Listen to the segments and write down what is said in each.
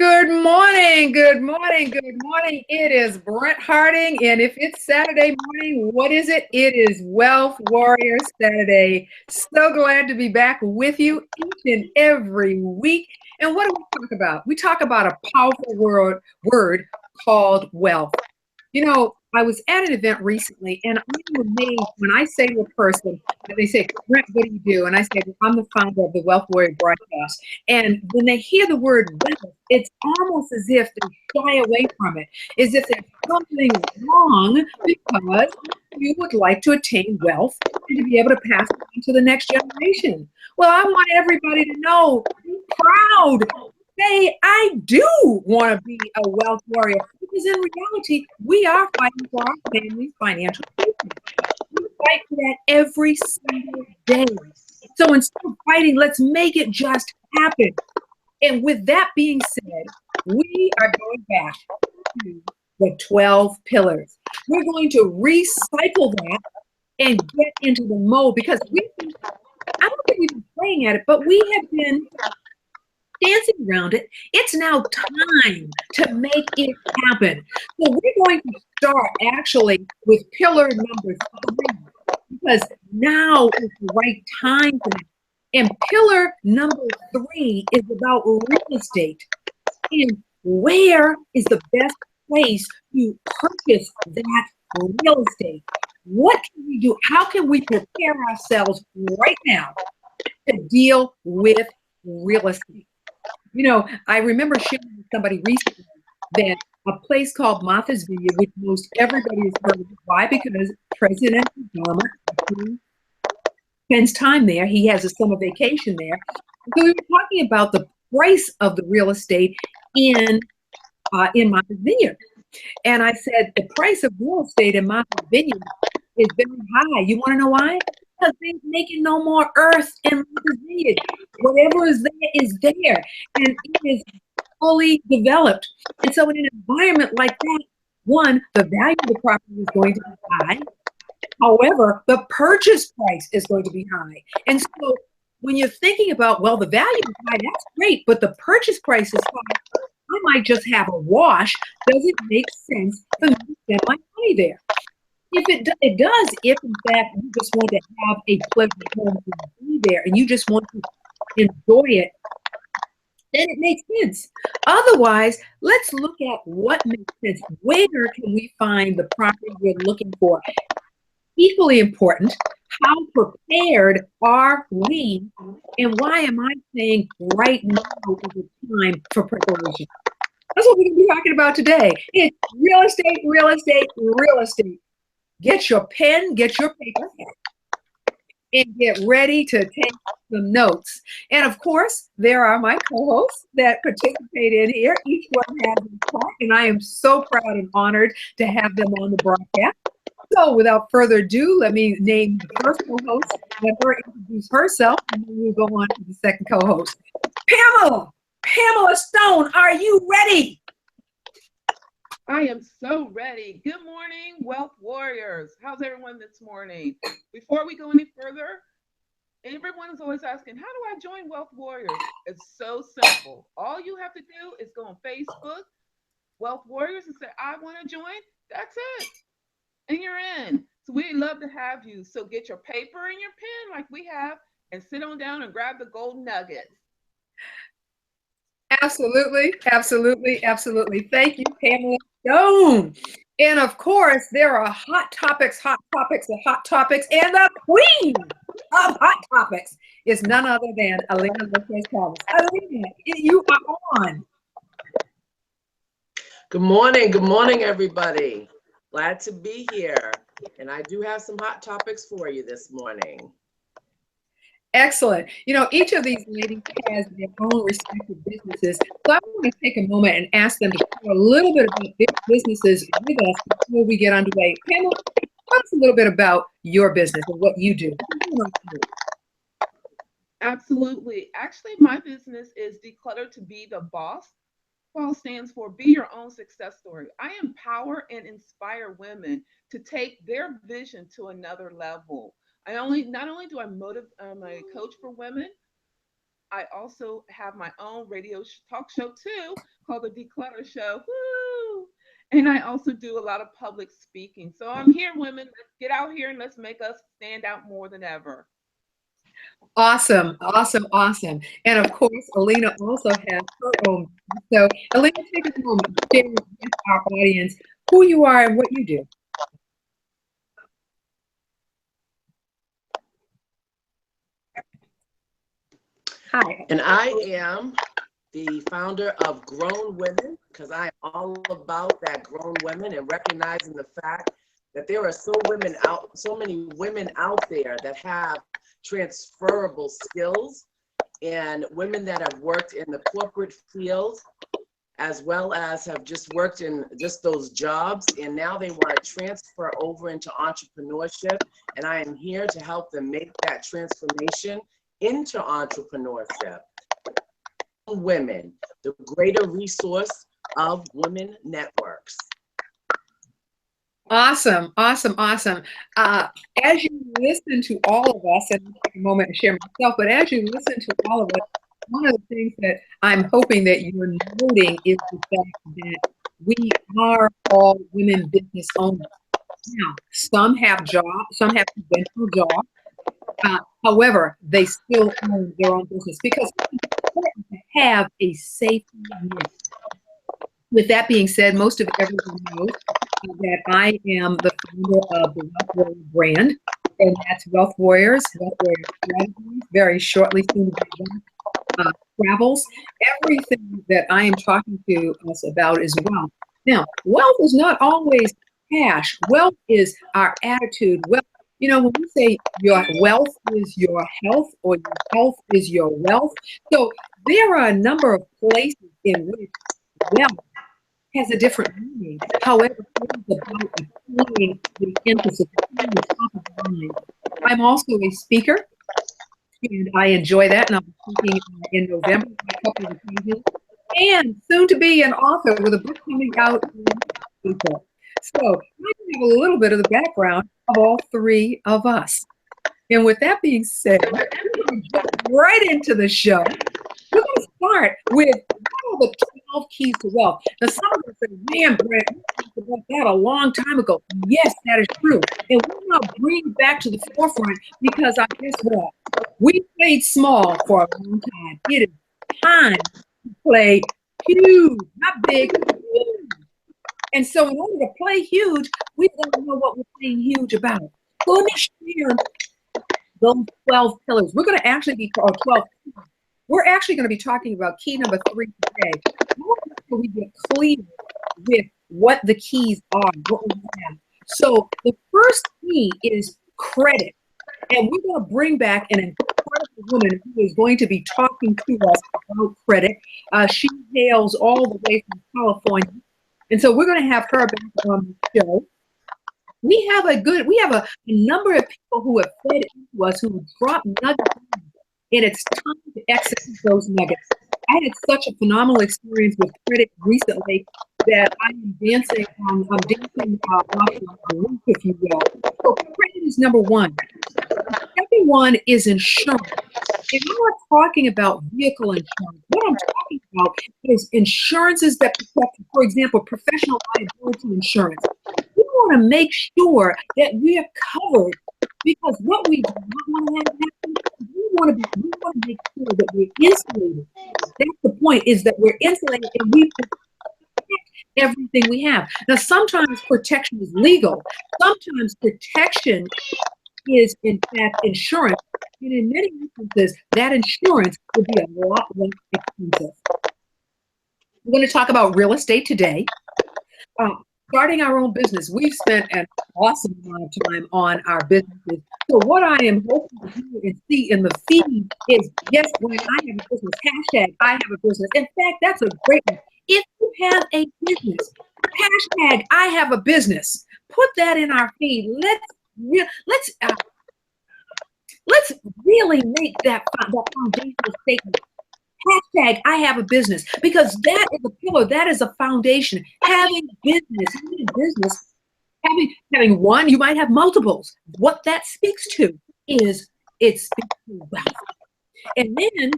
Good morning, good morning, good morning. It is Brent Harding, and if it's Saturday morning, what is it? It is Wealth Warrior Saturday. So glad to be back with you each and every week. And what do we talk about? We talk about a powerful word called wealth. I was at an event recently, and I'm amazed when I say to a person, and they say, Brent, what do you do? And I say, well, I'm the founder of the Wealth Warrior broadcast. And when they hear the word wealth, it's almost as if they shy away from it, as if there's something wrong because you would like to attain wealth and to be able to pass it on to the next generation. Well, I want everybody to know, be proud. Say, I do want to be a wealth warrior because in reality, we are fighting for our family's financial future. We fight for that every single day. So instead of fighting, let's make it just happen. And with that being said, we are going back to the 12 pillars. We're going to recycle that and get into the mode because I don't think we've been playing at it, but we have been dancing around it. It's now time to make it happen. So we're going to start actually with pillar number 3 because now is the right time for that. And pillar number 3 is about real estate. And where is the best place to purchase that real estate? What can we do? How can we prepare ourselves right now to deal with real estate? I remember sharing with somebody recently that a place called Martha's Vineyard, which most everybody has heard of. Why? Because President Obama spends time there. He has a summer vacation there. So we were talking about the price of the real estate in Martha's Vineyard. And I said, the price of real estate in Martha's Vineyard is very high. You want to know why? Because they're making no more earth in Martha's Vineyard. Whatever is there is there. And it is fully developed. And so in an environment like that, one, the value of the property is going to be high. However, the purchase price is going to be high. And so when you're thinking about, well, the value is high, that's great, but the purchase price is high. I might just have a wash. Does it make sense for me to spend my money there? If it does, if in fact you just want to have a pleasant home to be there and you just want to enjoy it, then it makes sense. Otherwise, let's look at what makes sense. Where can we find the property we're looking for? Equally important, how prepared are we? And why am I saying right now is the time for preparation? That's what we're going to be talking about today. It's real estate, real estate, real estate. Get your pen, get your paper, and get ready to take some notes. And of course, there are my co-hosts that participate in here. Each one has a part, and I am so proud and honored to have them on the broadcast. So without further ado, let me name the first co-host, let her introduce herself, and then we'll go on to the second co-host. Pamela Stone, are you ready? I am so ready. Good morning, Wealth Warriors. How's everyone this morning? Before we go any further, everyone is always asking, how do I join Wealth Warriors? It's so simple. All you have to do is go on Facebook, Wealth Warriors, and say, I want to join. That's it. And you're in. So we'd love to have you. So get your paper and your pen like we have and sit on down and grab the gold nuggets. Absolutely, absolutely, absolutely. Thank you, Pamela Stone. And of course, there are hot topics, and hot topics. And the queen of hot topics is none other than Alina Lopez Thomas. Alina, you are on. Good morning, everybody. Glad to be here. And I do have some hot topics for you this morning. Excellent. Each of these ladies has their own respective businesses. So I want to take a moment and ask them to share a little bit about their businesses with us before we get underway. Pamela, tell us a little bit about your business and what you do. Absolutely. Actually, my business is Declutter to Be the Boss. BOSS stands for Be Your Own Success Story. I empower and inspire women to take their vision to another level. Not only do I motivate, I'm a coach for women, I also have my own radio talk show too, called the Declutter Show. Woo! And I also do a lot of public speaking. So I'm here, women. Let's get out here and let's make us stand out more than ever. Awesome, awesome, awesome. And of course, Alina also has her own. So, Alina, take a moment and share with our audience who you are and what you do. Hi. And I am the founder of Grown Women, because I am all about that grown women and recognizing the fact that there are so many women out there that have transferable skills, and women that have worked in the corporate field as well as have just worked in just those jobs, and now they want to transfer over into entrepreneurship, and I am here to help them make that transformation into entrepreneurship. Women, the greater resource of women networks. Awesome, awesome, awesome. As you listen to all of us, and I'll take a moment to share myself, but as you listen to all of us, one of the things that I'm hoping that you're noting is the fact that we are all women business owners. Now, some have jobs, some have conventional jobs. However, they still own their own business because it's important to have a safety net. With that being said, most of everyone knows that I am the founder of the Wealth Warrior brand, and that's Wealth Warriors, Wealth Warrior Strategies, very shortly soon to be travels, everything that I am talking to us about is wealth. Now, wealth is not always cash. Wealth is our attitude. Wealth, you know, when we say your wealth is your health or your health is your wealth, so there are a number of places in which wealth has a different meaning. However, it is about applying the emphasis on the top of the mind. I'm also a speaker, and I enjoy that, and I'll be speaking in November on a couple of occasions, and soon to be an author with a book coming out in April. So I have a little bit of the background of all three of us. And with that being said, we're going to jump right into the show. We're going to start with what are the 12 keys to wealth. Now, some of us say, man, Brent, we talked about that a long time ago. Yes, that is true. And we're going to bring it back to the forefront because I guess what? We played small for a long time. It is time to play huge, not big, huge. And so in order to play huge, we've got to know what we're playing huge about. So let me share those 12 pillars. We're going to actually be called 12 pillars. We're actually going to be talking about key number 3 today. So we get clear with what the keys are, what we have. So the first key is credit. And we're going to bring back an incredible woman who is going to be talking to us about credit. She hails all the way from California. And so we're going to have her back on the show. We have a number of people who have fed into us, who drop nuggets, and it's time to execute those nuggets. I had such a phenomenal experience with credit recently that I'm dancing off the roof, if you will. So credit is number one. The second one is insurance. And I'm not talking about vehicle insurance. What I'm talking about is insurances that protect, for example, professional liability insurance. We want to make sure that we are covered, because what we do not want to have happen, we want to make sure that we're insulated. That's the point, is that we're insulated and we protect everything we have. Now, sometimes protection is legal. Sometimes protection is, in fact, insurance. And in many instances, that insurance would be a lot less expensive. We're going to talk about real estate today. Starting our own business. We've spent an awesome amount of time on our businesses. So what I am hoping to hear and see in the feed is, yes, when I have a business, hashtag I have a business. In fact, that's a great one. If you have a business, hashtag I have a business. Put that in our feed. Let's really make that foundational statement. Hashtag I have a business, because that is a pillar, that is a foundation. Having business, having one, you might have multiples. What that speaks to is it speaks to wealth. And then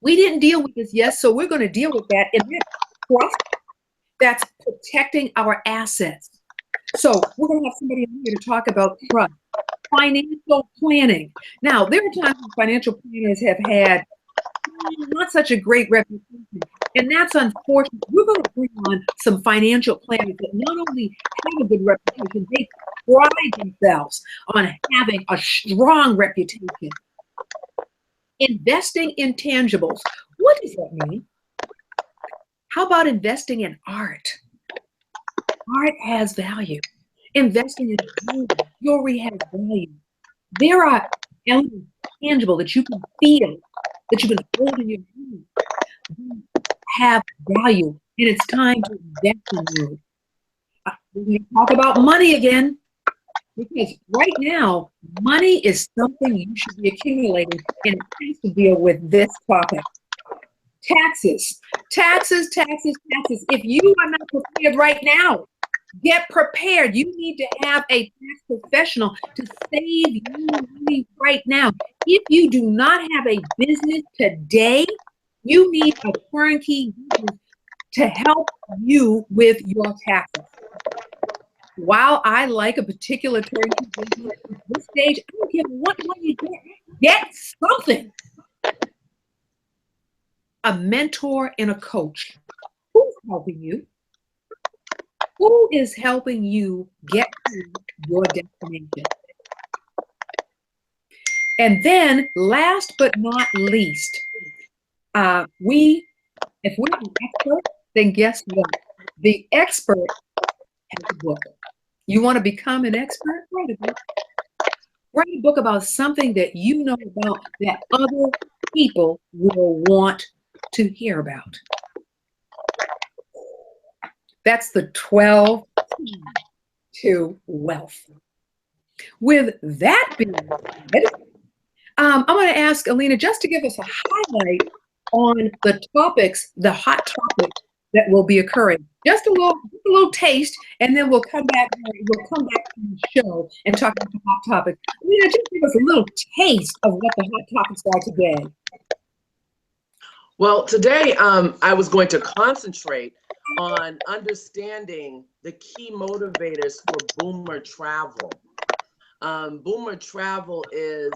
We didn't deal with this, yes, so we're going to deal with that. And that's trust, that's protecting our assets. So we're going to have somebody in here to talk about trust, financial planning. Now, there are times when financial planners have had not such a great reputation, and that's unfortunate. We're going to bring on some financial planners that not only have a good reputation, they pride themselves on having a strong reputation. Investing in tangibles. What does that mean? How about investing in art? Art has value. Investing in jewelry has value. There are elements tangible that you can feel, that you can hold in your hand, have value, and it's time to invest in you. We talk about money again, because right now, money is something you should be accumulating, and it has to deal with this topic. Taxes, taxes, taxes, taxes. If you are not prepared right now, get prepared. You need to have a tax professional to save you money right now. If you do not have a business today, you need a turnkey business to help you with your taxes. While I like a particular turnkey business at this stage, I don't care what money you get something. A mentor and a coach. Who's helping you? Who is helping you get to your destination? And then, last but not least, if we're an expert, then guess what? The expert has a book. You want to become an expert? Write a book. Write a book about something that you know about that other people will want to hear about. That's the 12 keys to wealth. With that being said, I'm going to ask Alina just to give us a highlight on the topics, the hot topics that will be occurring. Just a little taste, and then we'll come back. We'll come back to the show and talk about the hot topics. Alina, just give us a little taste of what the hot topics are today. Well, today I was going to concentrate on understanding the key motivators for boomer travel. Boomer travel is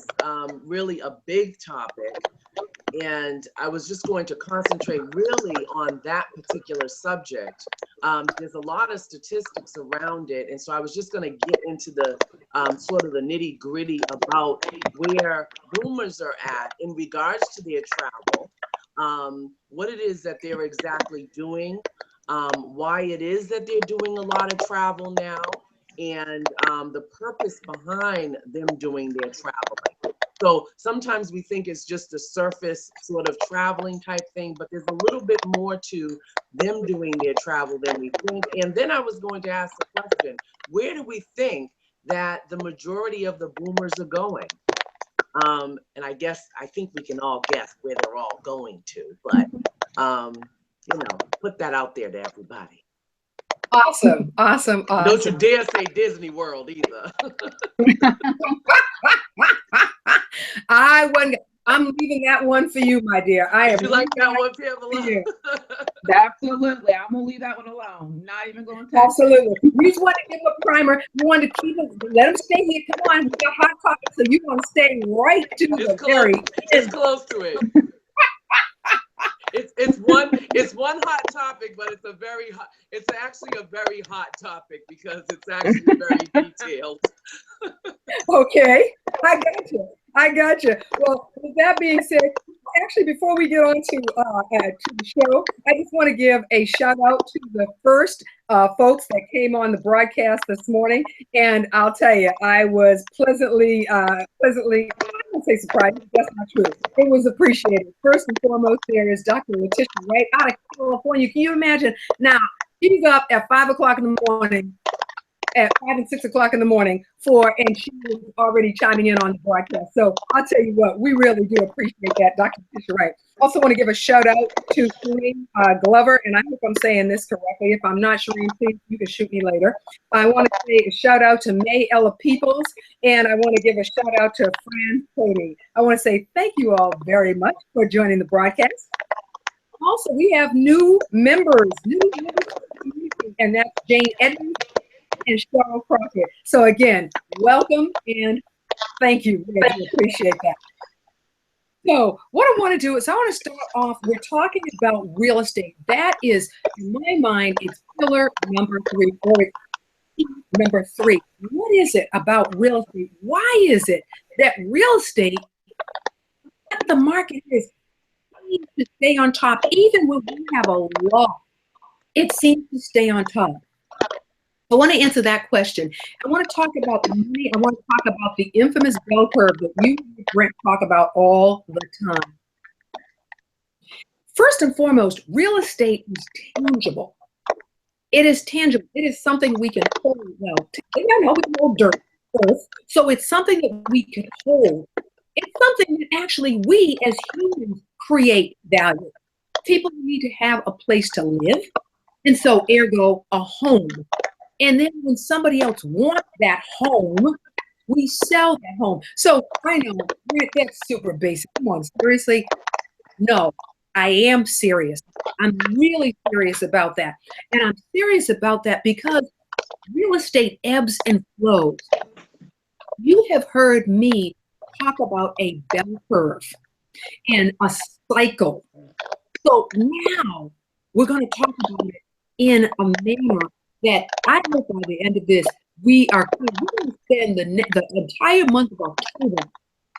really a big topic, and I was just going to concentrate really on that particular subject. There's a lot of statistics around it, and so I was just going to get into the sort of the nitty-gritty about where boomers are at in regards to their travel, what it is that they're exactly doing, why it is that they're doing a lot of travel now, and the purpose behind them doing their traveling. So sometimes we think it's just a surface sort of traveling type thing, but there's a little bit more to them doing their travel than we think. And then I was going to ask the question, where do we think that the majority of the boomers are going? And I think we can all guess where they're all going to, but put that out there to everybody. Awesome, awesome, awesome. Don't you dare say Disney World either. I'm leaving that one for you, my dear. Did you like that one, Pamela? Absolutely. I'm gonna leave that one alone. Not even going to. Absolutely. We just want to give a primer. You want to keep it. Let them stay here. Come on, we got hot topics, so you want to stay right to the very. It's close to it. It's one hot topic, but it's actually a very hot topic because it's actually very detailed. Okay, I got you. Well, with that being said, actually, before we get on to the show, I just want to give a shout out to the first folks that came on the broadcast this morning, and I'll tell you, I was pleasantly, I won't say surprised, that's not true. It was appreciated. First and foremost, there is Dr. Letitia, right out of California. Can you imagine? Now, she's up at 5 o'clock in the morning at 5 and 6 o'clock in the morning and she was already chiming in on the broadcast. So I'll tell you what, we really do appreciate that, Dr. Fisher Wright. Also want to give a shout out to Shireen Glover, and I hope I'm saying this correctly. If I'm not, Shireen, please, you can shoot me later. I want to say a shout out to May Ella Peoples, and I want to give a shout out to Fran Cody. I want to say thank you all very much for joining the broadcast. Also, we have new members, and that's Jane Edmonds and Cheryl Crockett. So again, welcome and thank you. We do appreciate that. So what I want to do is I want to start off, we're talking about real estate. That is, in my mind, it's pillar number 3, or number 3. What is it about real estate? Why is it that real estate, the market is to stay on top, even when we have a law, it seems to stay on top. I want to answer that question. I want to talk about money. I want to talk about the infamous bell curve that you and Brent talk about all the time. First and foremost, real estate is tangible. It is tangible. It is something we can hold. Well, we can hold dirt, earth, so it's something that we can hold. It's something that actually we as humans create value. People need to have a place to live, and so ergo a home. And then when somebody else wants that home, we sell that home. So I know that's super basic. Come on, seriously? No, I am serious. I'm really serious about that. And I'm serious about that because real estate ebbs and flows. You have heard me talk about a bell curve and a cycle. So now we're going to talk about it in a manner that I hope by the end of this, we're going to spend the entire month of October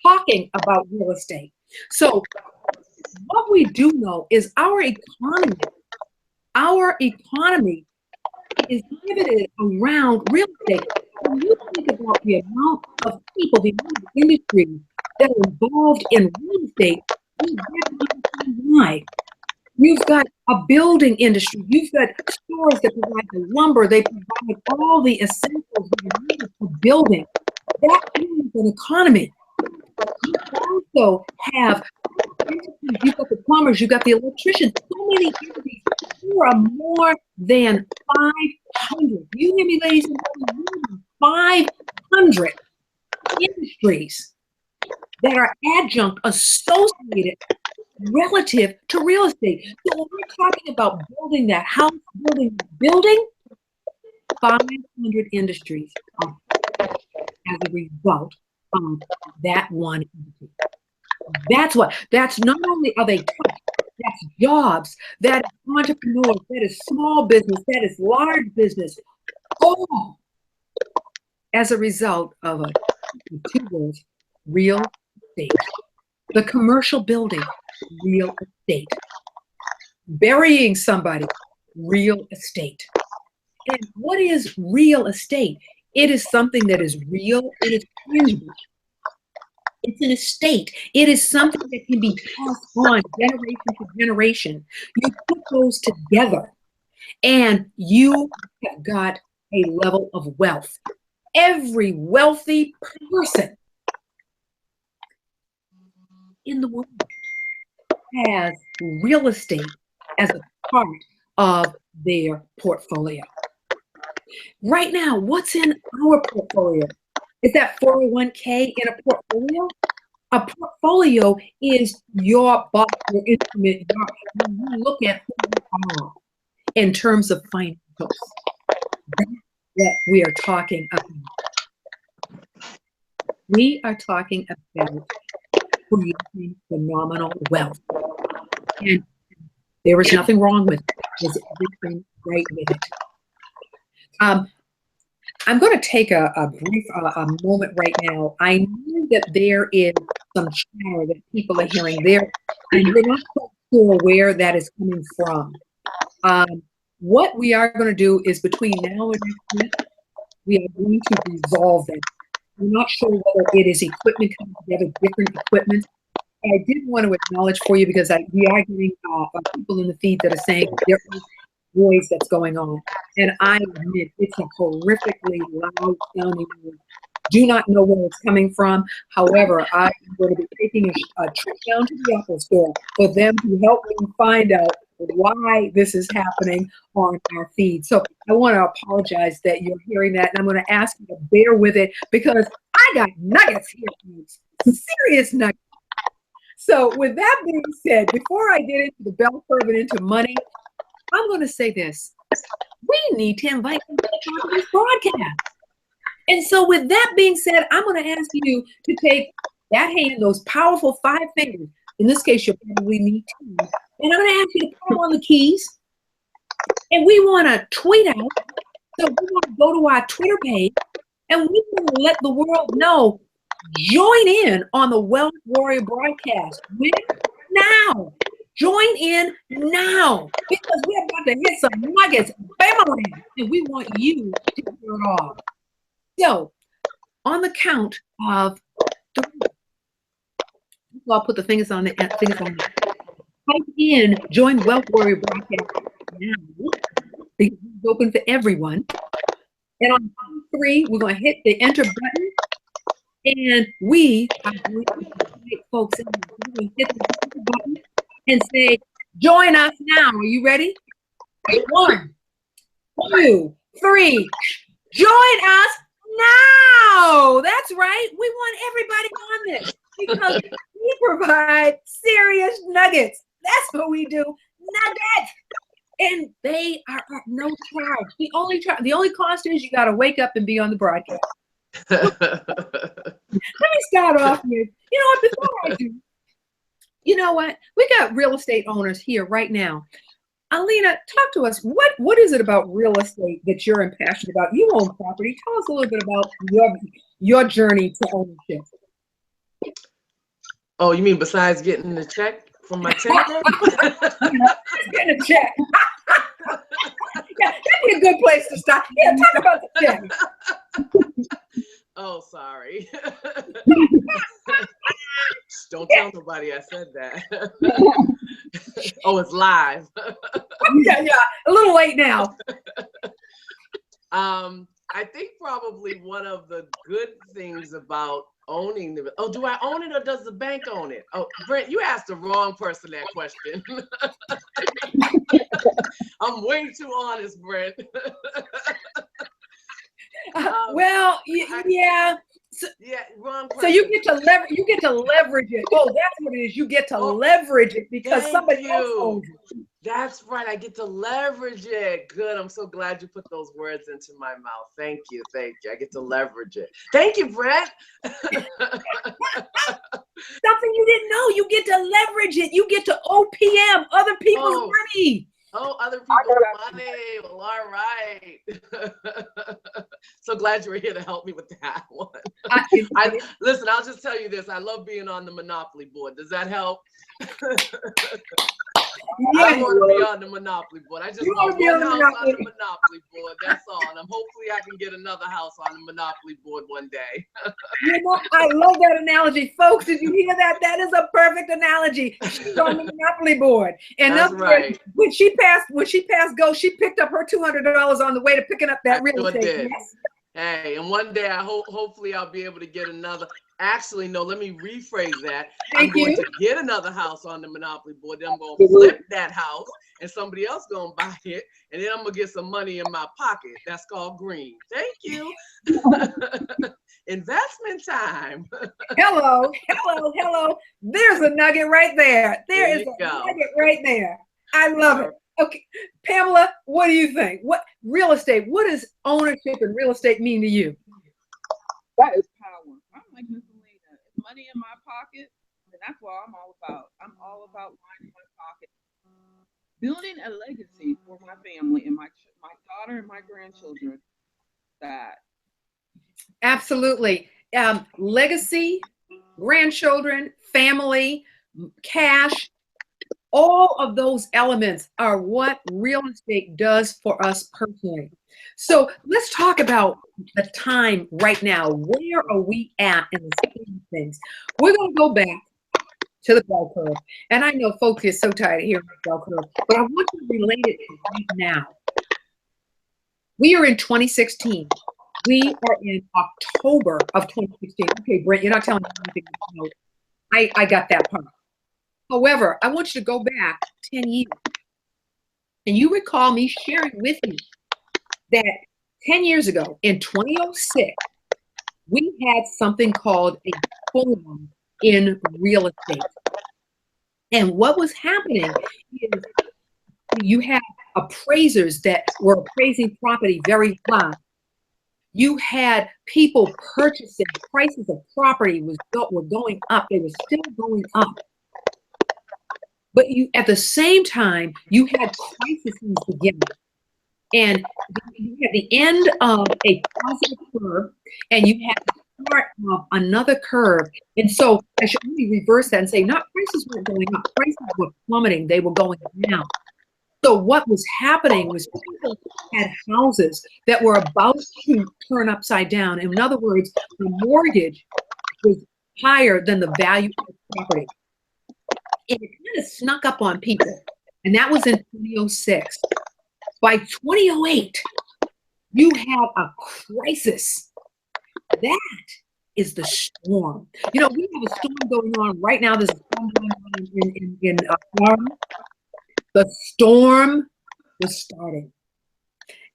talking about real estate. So what we do know is our economy is pivoted around real estate. When you think about the amount of people, the amount of industries that are involved in real estate, you recognize why. You've got a building industry. You've got stores that provide the lumber. They provide all the essentials that are needed for building. That is an economy. You also have, you've got the plumbers, you've got the electricians, so many entities. There are more than 500. You hear me, ladies and gentlemen? 500 industries that are adjunct associated relative to real estate. So when we're talking about building that house, building that building, 500 industries as a result of that one entity. That's not only are they touched, that's jobs, that is entrepreneurs, that is small business, that is large business, all as a result of two words, real estate. The commercial building, real estate. Burying somebody, real estate. And what is real estate? It is something that is real, it is tangible. It's an estate. It is something that can be passed on generation to generation. You put those together and you have got a level of wealth. Every wealthy person in the world has real estate as a part of their portfolio. Right now, what's in our portfolio? Is that 401k in a portfolio? A portfolio is your box, your instrument, when you look at who you are in terms of financials. That's what we are talking about. We are talking about creating phenomenal wealth. And there is nothing wrong with it. There's everything right with it. I'm going to take a brief moment right now. I know that there is some chatter that people are hearing there, and we're not quite sure where that is coming from. What we are going to do is between now and next week, we are going to resolve that. I'm not sure whether it is equipment coming together, different equipment. I did want to acknowledge for you because we are getting people in the feed that are saying there is noise that's going on. And I admit it's a horrifically loud sounding noise. Do not know where it's coming from. However, I'm going to be taking a trip down to the Apple store for them to help me find out why this is happening on our feed. So I want to apologize that you're hearing that, and I'm going to ask you to bear with it because I got nuggets here, folks. Serious nuggets. So with that being said, before I get into the bell curve and into money, I'm going to say this. We need to invite them to this broadcast. And so with that being said, I'm going to ask you to take that hand, those powerful 5 fingers. In this case, you'll probably need 2. And I'm going to ask you to put them on the keys. And we want to tweet out. So we want to go to our Twitter page. And we want to let the world know. Join in on the Wealth Warrior broadcast. When? Now. Join in now. Because we're about to hit some nuggets. Bam on it. And we want you to hear it all. So, on the count of 3, I'll put the fingers on the type in join Wealth Warrior broadcast now because it's open for everyone. And on 3, we're going to hit the enter button, and we are going to invite folks in. We're going to hit the enter button and say, "Join us now." Are you ready? 1, 2, 3. Join us now. That's right. We want everybody on this because we provide serious nuggets. That's what we do. Nuggets. And they are at no charge. The only cost is you got to wake up and be on the broadcast. Let me start off with, you know what, before I do, you know what? We got real estate owners here right now. Alina, talk to us. What is it about real estate that you're impassioned about? You own property. Tell us a little bit about your journey to ownership. Oh, you mean besides getting the check from my tanker? Getting a check. Yeah, that'd be a good place to start. Yeah, talk about the check. Oh, sorry. Don't tell nobody I said that. Oh, it's live. Yeah, a little late now. I think probably one of the good things about owning the, oh, do I own it or does the bank own it? Oh, Brent, you asked the wrong person that question. I'm way too honest, Brent. Well, yeah. So, yeah, wrong person. So you get to leverage it. Oh, that's what it is. You get to leverage it because somebody else owns it. That's right. I get to leverage it. Good. I'm so glad you put those words into my mouth. Thank you. Thank you. I get to leverage it. Thank you, Brent. Something you didn't know. You get to leverage it. You get to OPM other people's money. Oh, other people's money. Well, all right. So glad you were here to help me with that one. Listen, I'll just tell you this. I love being on the Monopoly board. Does that help? I want to be on the Monopoly board. I just want one house on the Monopoly board. That's all. And hopefully I can get another house on the Monopoly board one day. You know, I love that analogy. Folks, did you hear that? That is a perfect analogy. She's on the Monopoly board. And that's right. When she passed go, she picked up her $200 on the way to picking up that real estate. Yes. Hey, and one day hopefully I'll be able to get another. Actually, no, let me rephrase that. I'm going to get another house on the Monopoly board. Then I'm going to flip that house and somebody else going to buy it. And then I'm going to get some money in my pocket. That's called green. Thank you. Investment time. Hello. There's a nugget right there. There is a nugget right there. I love it. Okay, Pamela, what do you think? What does ownership and real estate mean to you? That is power. I'm like Miss Alina. It's money in my pocket, and that's what I'm all about. I'm all about lining my pocket, building a legacy for my family and my daughter and my grandchildren. That absolutely, legacy, grandchildren, family, cash. All of those elements are what real estate does for us personally. So let's talk about the time right now. Where are we at in the scheme of things? We're going to go back to the bell curve. And I know folks get so tired of hearing the bell curve, but I want to relate it to right now. We are in 2016. We are in October of 2016. Okay, Brent, you're not telling me anything. No, I got that part. However, I want you to go back 10 years. And you recall me sharing with you that 10 years ago, in 2006, we had something called a boom in real estate. And what was happening is you had appraisers that were appraising property very high. You had people purchasing, prices of property were going up. They were still going up. But you, at the same time, you had crises beginning. And you had the end of a positive curve, and you had the start of another curve. And so I should really reverse that and say, not prices weren't going up, prices were plummeting, they were going down. So what was happening was people had houses that were about to turn upside down. In other words, the mortgage was higher than the value of the property. And it kind of snuck up on people. And that was in 2006. By 2008, you have a crisis. That is the storm. You know, we have a storm going on right now. There's a storm going on in Florida. The storm was starting.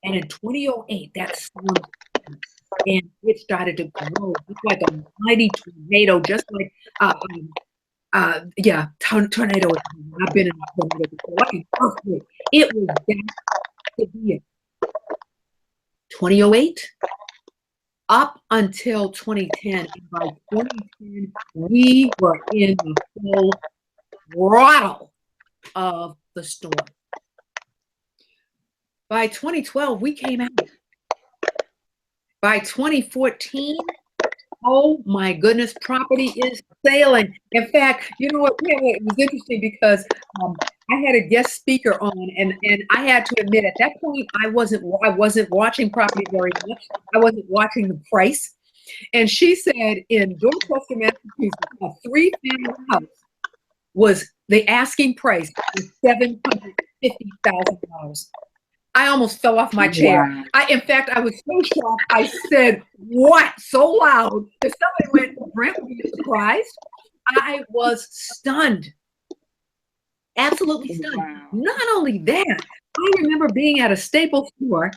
And in 2008, that storm started, and it started to grow just like a mighty tornado, just like tornado. I've been in a tornado before, like an earthquake. It was that severe. 2008 up until 2010, and by 2010 we were in the full throttle of the storm. By 2012 we came out. By 2014, oh my goodness, property is sailing. In fact, you know what? It was interesting because I had a guest speaker on, and I had to admit at that point I wasn't watching property very much. I wasn't watching the price. And she said in Dorchester, Massachusetts, a 3-family house was the asking price was $750,000. I almost fell off my chair. Wow. In fact, I was so shocked. I said, "What?" so loud that somebody went, "Brent, were you surprised?" I was stunned. Absolutely stunned. Wow. Not only that, I remember being at a Staples store,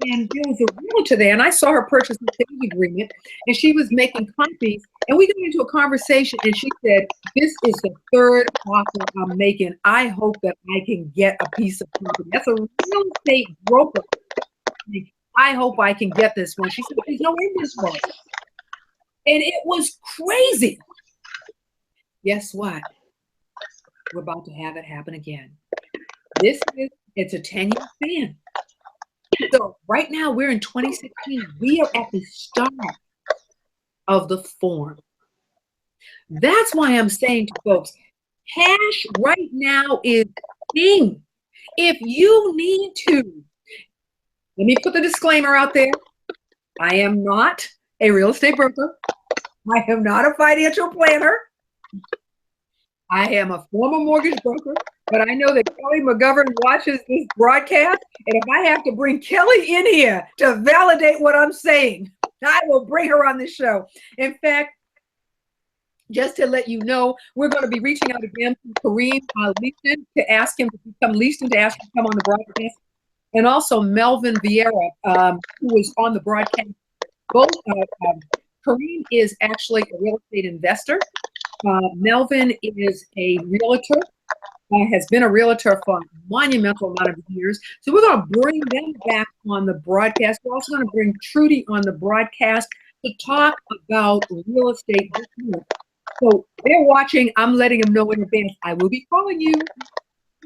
and there was a realtor there, and I saw her purchase a sales agreement, and she was making copies, and we got into a conversation, and she said, "This is the third offer I'm making. I hope that I can get a piece of property." That's a real estate broker. "I hope I can get this one." She said, "There's no inventory." And it was crazy. Guess what? We're about to have it happen again. It's a 10-year span. So right now we're in 2016. We are at the start of the form. That's why I'm saying to folks, cash right now is king. If you need to, let me put the disclaimer out there. I am not a real estate broker. I am not a financial planner. I am a former mortgage broker, but I know that Kelly McGovern watches this broadcast, and if I have to bring Kelly in here to validate what I'm saying, I will bring her on this show. In fact, just to let you know, we're going to be reaching out again to Kareem Leaston to ask him to become Leaston, to ask him to come on the broadcast, and also Melvin Vieira, who is on the broadcast. Both Kareem is actually a real estate investor. Melvin is a realtor, has been a realtor for a monumental amount of years. So we're going to bring them back on the broadcast. We're also going to bring Trudy on the broadcast to talk about real estate this month. So they're watching. I'm letting them know in advance. I will be calling you.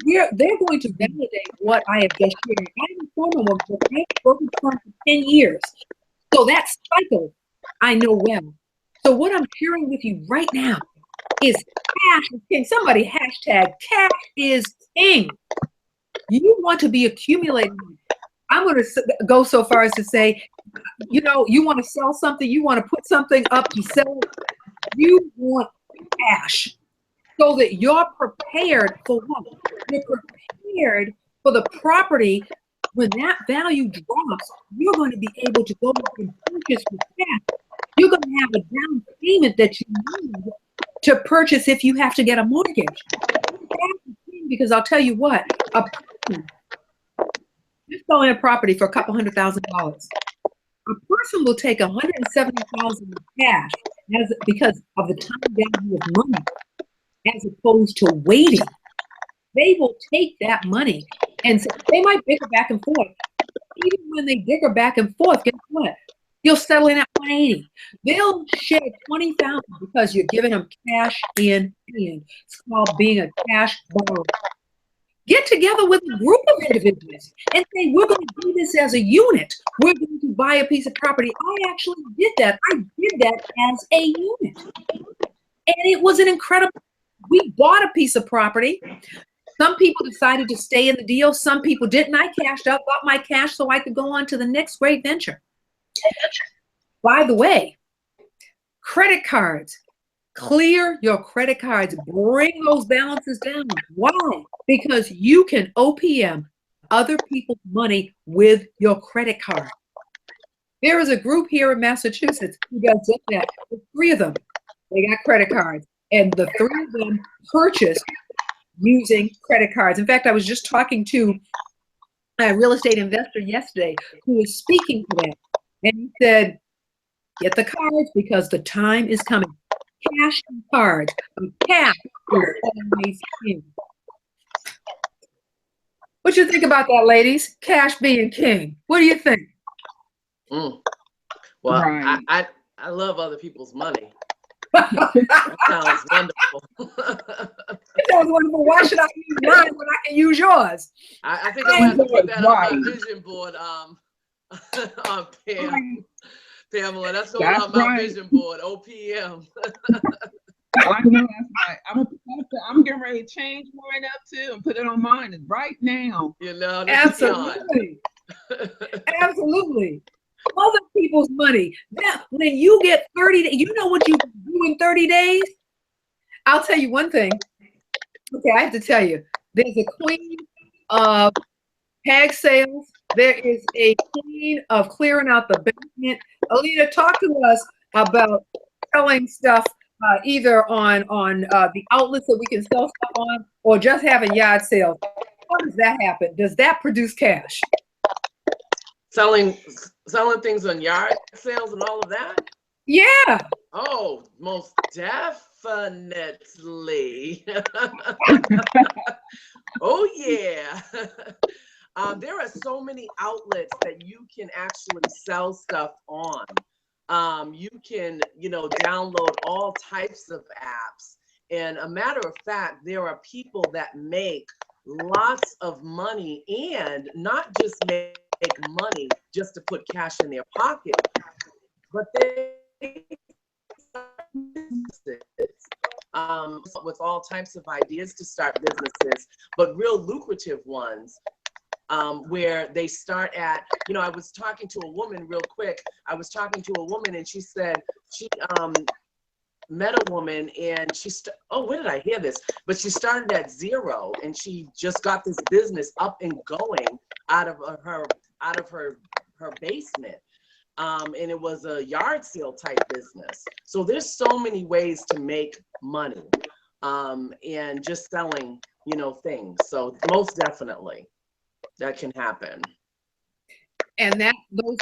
They're going to validate what I have just shared. I am a former worker. I have worked for 10 years. So that cycle I know well. So what I'm sharing with you right now is cash is king. Somebody hashtag cash is king. You want to be accumulating. I'm going to go so far as to say, you know, you want to sell something, you want to put something up to sell, you want cash. so that you're prepared for what? You're prepared for the property. When that value drops, you're going to be able to go and purchase with cash. You're going to have a down payment that you need to purchase if you have to get a mortgage. Because I'll tell you what, you're selling a property for a couple $100,000. A person will take $170,000 in cash because of the time value of money, as opposed to waiting. They will take that money, and so they might bicker back and forth. Even when they bicker back and forth, guess what? You'll settle in at 180. They'll shed 20,000 because you're giving them cash in hand. It's called being a cash borrower. Get together with a group of individuals and say, we're going to do this as a unit. We're going to buy a piece of property. I actually did that. I did that as a unit. And it was an incredible, we bought a piece of property. Some people decided to stay in the deal. Some people didn't. I cashed out, got my cash so I could go on to the next great venture. By the way, credit cards. Clear your credit cards. Bring those balances down. Why? Because you can OPM other people's money with your credit card. There is a group here in Massachusetts who does just that. The three of them, they got credit cards, and the three of them purchased using credit cards. In fact, I was just talking to a real estate investor yesterday who was speaking to that, and he said, get the cards because the time is coming. Cash and cards. Cash is always king. What you think about that, ladies? Cash being king. What do you think? Well, Right. I love other people's money. That sounds wonderful. It sounds wonderful. Why should I use mine when I can use yours? I think I'm going to put that on my vision board, Pamela. That's going on my vision board, OPM. I know that's right. I'm getting ready to change mine up too and put it on mine right now. You know, absolutely, absolutely. Other people's money. Now, when you get 30, you know what you do in 30 days? I'll tell you one thing. Okay, I have to tell you. There's a queen of tag sales. There is a queen of clearing out the basement. Alita, talk to us about selling stuff either on the outlets that we can sell stuff on, or just having yard sales. How does that happen? Does that produce cash? Selling things on yard sales and all of that? Yeah. Oh, most definitely. Oh, yeah. There are so many outlets that you can actually sell stuff on. You can, download all types of apps. And a matter of fact, there are people that make lots of money, and not just make money just to put cash in their pocket, but they with all types of ideas to start businesses, but real lucrative ones. Where they start at, I was talking to a woman real quick. I was talking to a woman and she said she met a woman and where did I hear this? But she started at zero and she just got this business up and going out of her basement. And it was a yard sale type business. So there's so many ways to make money and just selling, things. So most definitely. That can happen. And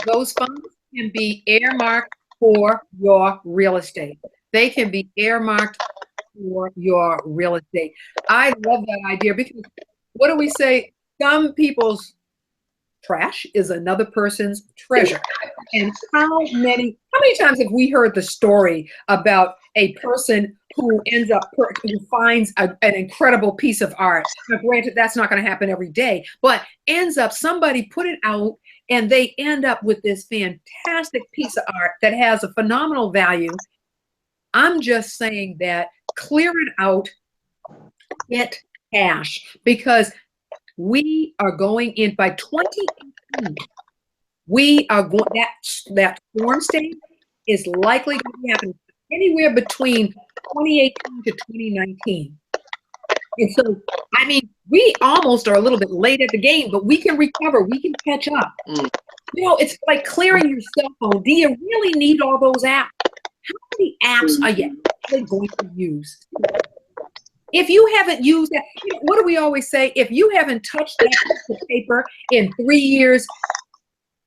those funds can be earmarked for your real estate. They can be earmarked for your real estate. I love that idea because what do we say? Some people's trash is another person's treasure. And how many times have we heard the story about a person who finds an incredible piece of art? Now, granted, that's not going to happen every day, but somebody put it out and they end up with this fantastic piece of art that has a phenomenal value. I'm just saying that clear it out, get cash, because we are going in by 2018. We are going, that storm state is likely to be happening anywhere between 2018 to 2019. And so, I mean, we almost are a little bit late at the game, but we can recover. We can catch up. You know, it's like clearing your cell phone. Do you really need all those apps? How many apps are you actually going to use? If you haven't used that, you know, what do we always say? If you haven't touched that piece of paper in 3 years,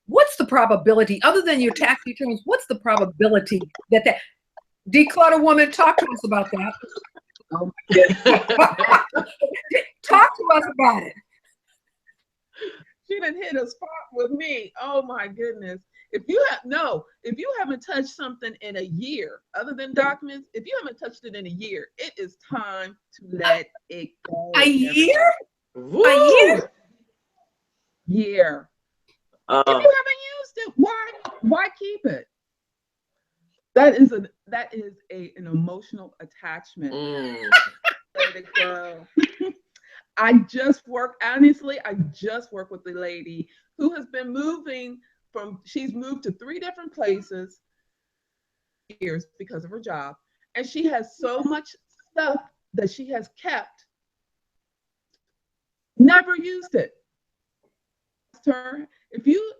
what's the probability, other than your tax returns, what's the probability that declutter woman, talk to us about that. Oh my goodness. Talk to us about it. She done hit a spot with me. Oh my goodness. If you haven't touched something in a year, other than documents, if you haven't touched it in a year, it is time to let it go. A year? Woo! A year? Year. If you haven't used it, why keep it? That is an emotional attachment. Let it go. I just work with the lady who has been she's moved to 3 different places years because of her job. And she has so much stuff that she has kept, never used it. Her, if you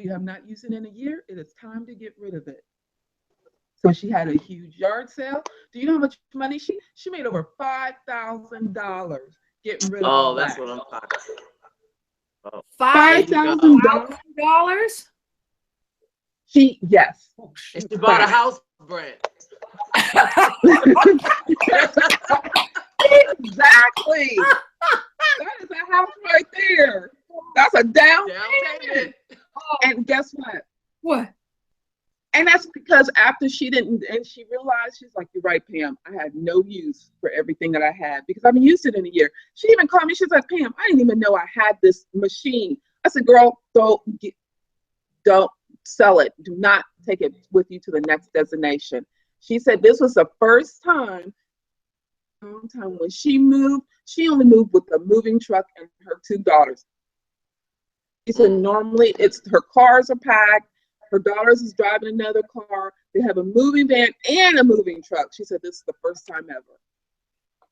have not used it in a year, it is time to get rid of it. So she had a huge yard sale. Do you know how much money she made? Over $5,000 getting rid of all that. That's what I'm talking about. $5,000? Yes. And she bought a house, Brent. Exactly. That is a house right there. That's a down payment. And guess what? What? And that's because after she realized, she's like, you're right, Pam. I had no use for everything that I had because I haven't used it in a year. She even called me. She's like, Pam, I didn't even know I had this machine. I said, girl, don't sell it. Do not take it with you to the next destination. She said this was the first time when she moved. She only moved with a moving truck and her 2 daughters. She said normally her cars are packed. Her daughters is driving another car. They have a moving van and a moving truck. She said this is the first time ever.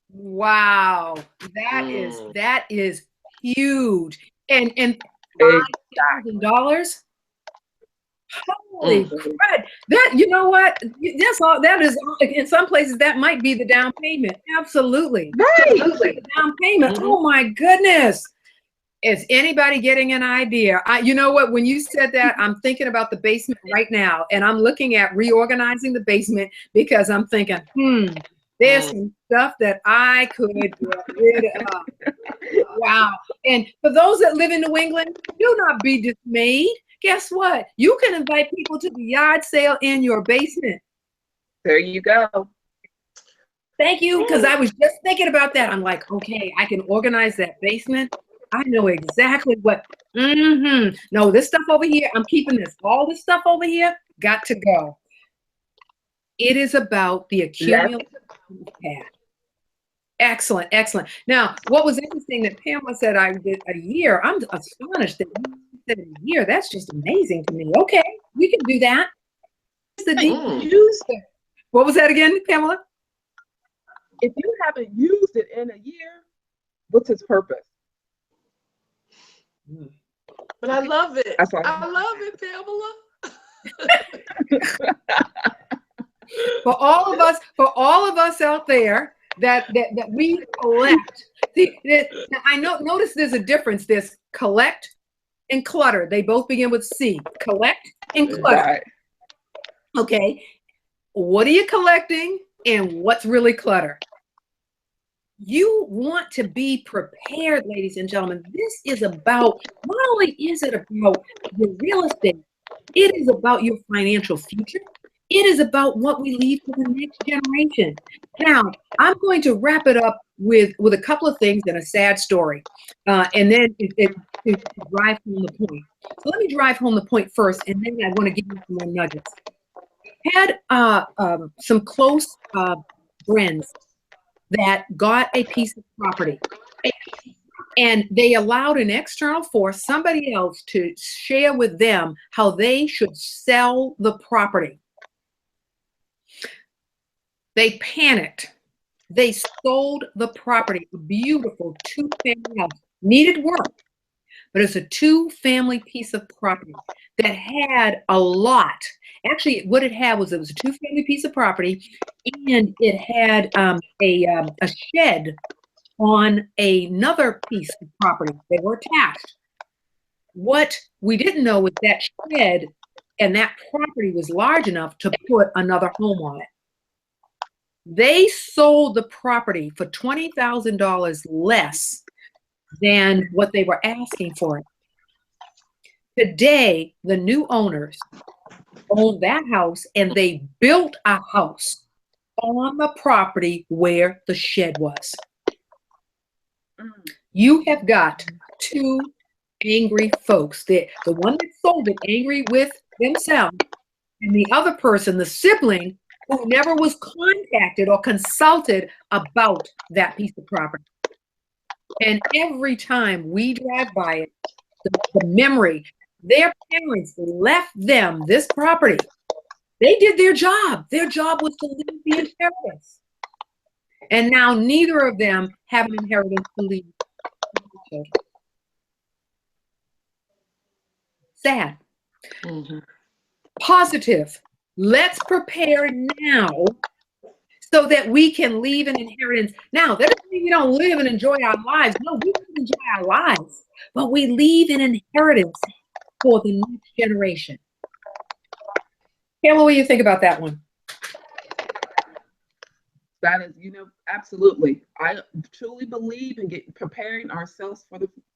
Wow, that is huge. And $5,000. Holy crud! That, you know what? That's all. That is, in some places that might be the down payment. Absolutely, right. The down payment. Oh my goodness! Is anybody getting an idea? You know what? When you said that, I'm thinking about the basement right now, and I'm looking at reorganizing the basement because I'm thinking, there's some stuff that I could get rid of. Wow. And for those that live in New England, do not be dismayed. Guess what? You can invite people to the yard sale in your basement. There you go. Thank you, because I was just thinking about that. I'm like, okay, I can organize that basement. I know exactly what. No, this stuff over here, I'm keeping this. All this stuff over here, got to go. It is about the accumulation of cash. Excellent, excellent. Now, what was interesting that Pamela said I did a year. I'm astonished that you said a year. That's just amazing to me. Okay, we can do that. What was that again, Pamela? If you haven't used it in a year, what's its purpose? But I love it. I love it, Pamela. For all of us out there that we collect. See, I notice there's a difference. There's collect and clutter. They both begin with C. Collect and clutter. Right. Okay. What are you collecting and what's really clutter? You want to be prepared, ladies and gentlemen. This is about, not only is it about your real estate, it is about your financial future. It is about what we leave for the next generation. Now, I'm going to wrap it up with a couple of things and a sad story. And then it drive home the point. So let me drive home the point first, and then I want to give you some more nuggets. Had some close friends that got a piece of property, and they allowed an external force, somebody else, to share with them how they should sell the property. They panicked. They sold the property, a beautiful two-family house, needed work, but it's a two-family piece of property that had a lot. Actually, what it had was it was a two-family piece of property, and it had a shed on another piece of property. They were attached. What we didn't know was that shed and that property was large enough to put another home on it. They sold the property for $20,000 less than what they were asking for it. Today, the new owners own that house and they built a house on the property where the shed was. You have got two angry folks. The one that sold it angry with themselves, and the other person, the sibling, who never was contacted or consulted about that piece of property. And every time we drive by it, the memory, their parents left them this property. They did their job. Their job was to leave the inheritance. And now neither of them have an inheritance to leave to their children. Sad. Mm-hmm. Positive. Let's prepare now so that we can leave an inheritance. Now, that doesn't mean we don't live and enjoy our lives. No, we can enjoy our lives, but we leave an inheritance for the next generation. Kayla, what do you think about that one? That is, absolutely. I truly believe in preparing ourselves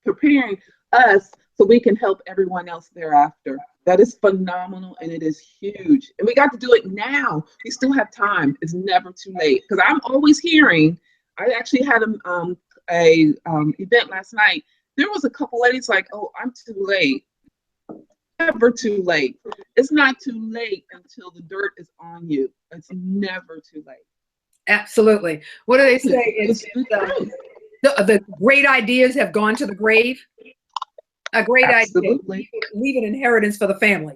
preparing us so we can help everyone else thereafter. That is phenomenal and it is huge. And we got to do it now. We still have time. It's never too late. Because I'm always hearing, I actually had a event last night. There was a couple ladies like, oh, I'm too late. Never too late. It's not too late until the dirt is on you. It's never too late. Absolutely. What do they say? The great ideas have gone to the grave. A great Absolutely. idea. Leave an inheritance for the family.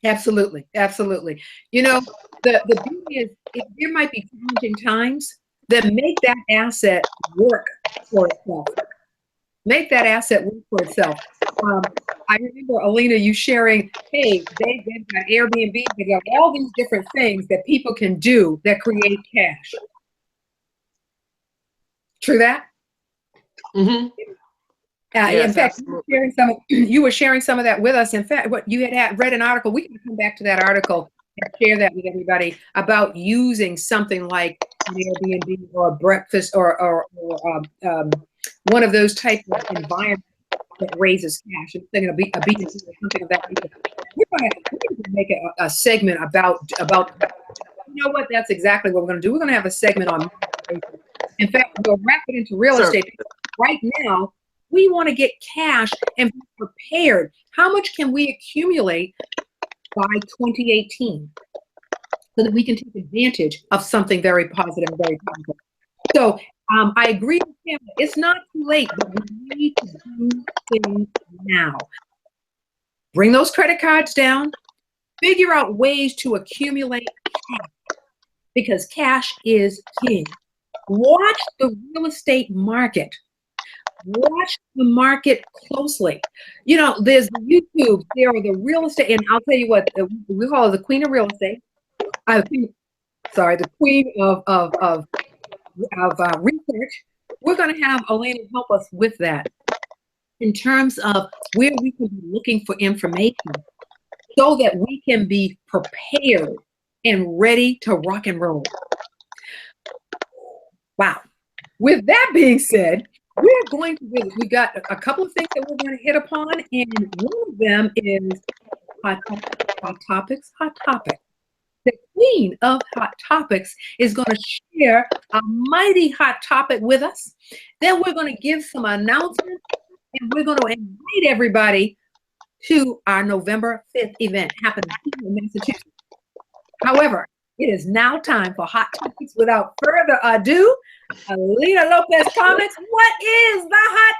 Absolutely. Absolutely. The beauty is, there might be challenging times that make that asset work for itself. Make that asset work for itself. I remember, Alina, you sharing, hey, they've got Airbnb, they've got all these different things that people can do that create cash. True that? Mm-hmm. Yes, in fact, you were sharing some of that with us. In fact, what you had read an article, we can come back to that article and share that with everybody about using something like an Airbnb or a breakfast or one of those types of environments that raises cash. I'm thinking a beach or something of that nature. We're going to make a segment about. You know what? That's exactly what we're going to do. We're going to have a segment on. In fact, we'll wrap it into real estate. Right now, we want to get cash and be prepared. How much can we accumulate by 2018 so that we can take advantage of something very positive and very powerful? So I agree with him. It's not too late, but we need to do things now. Bring those credit cards down. Figure out ways to accumulate cash because cash is king. Watch the real estate market. Watch the market closely. There's the YouTube, there are the real estate, and I'll tell you what, we call her the queen of real estate. The queen of research. We're going to have Elena help us with that in terms of where we can be looking for information so that we can be prepared and ready to rock and roll. Wow. With that being said, we got a couple of things that we're going to hit upon, and one of them is hot topics. The queen of hot topics is going to share a mighty hot topic with us. Then we're going to give some announcements, and we're going to invite everybody to our November 5th event happening here in Massachusetts. However, it is now time for hot topics. Without further ado, Alina Lopez comments. What is the hot